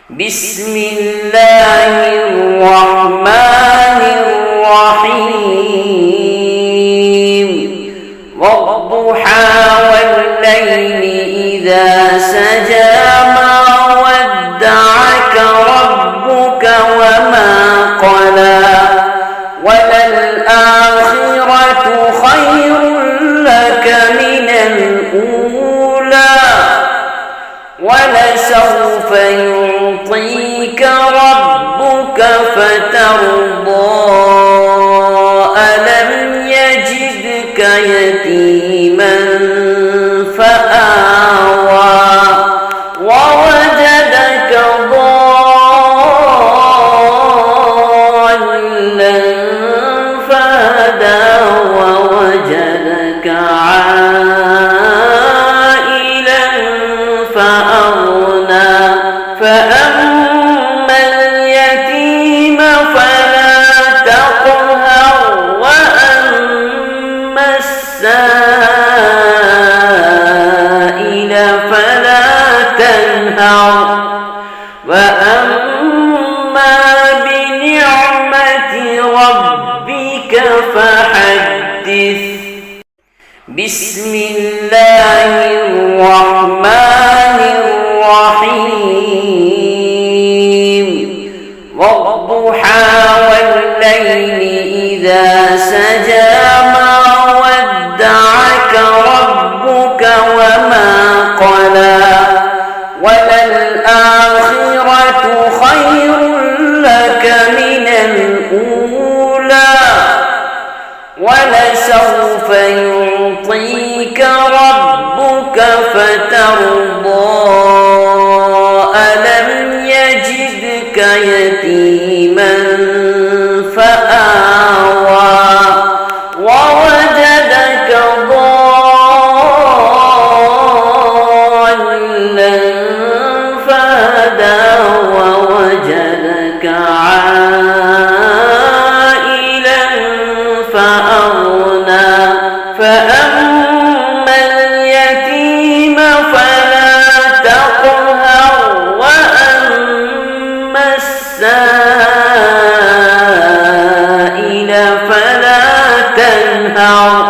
بسم الله الرحمن الرحيم والضحى والليل إذا سجى ما ودعك ربك وما قلى وللآخرة خير لك من الأولى ولسوف يعطيك ربك فترضى ألم يجدك يتيما فآوى ووجدك ضالا فهدى ووجدك عائلا فأغنى فأما اليتيم فلا تقهر وأما السائل فلا تنهر وأما بنعمة ربك فحدث بسم الله الرحمن الرحيم والضحى والليل إذا سجى ما ودعك ربك وما قلى وللآخرة خير لك من الأولى ولسوف يعطيك ربك فترضى ألم يجدك يتيما فآوى ووجدك ضالا فهدى ووجدك عائلا فأغنى فأما اليتيم فلا تقهر وأما السائل فلا تنهر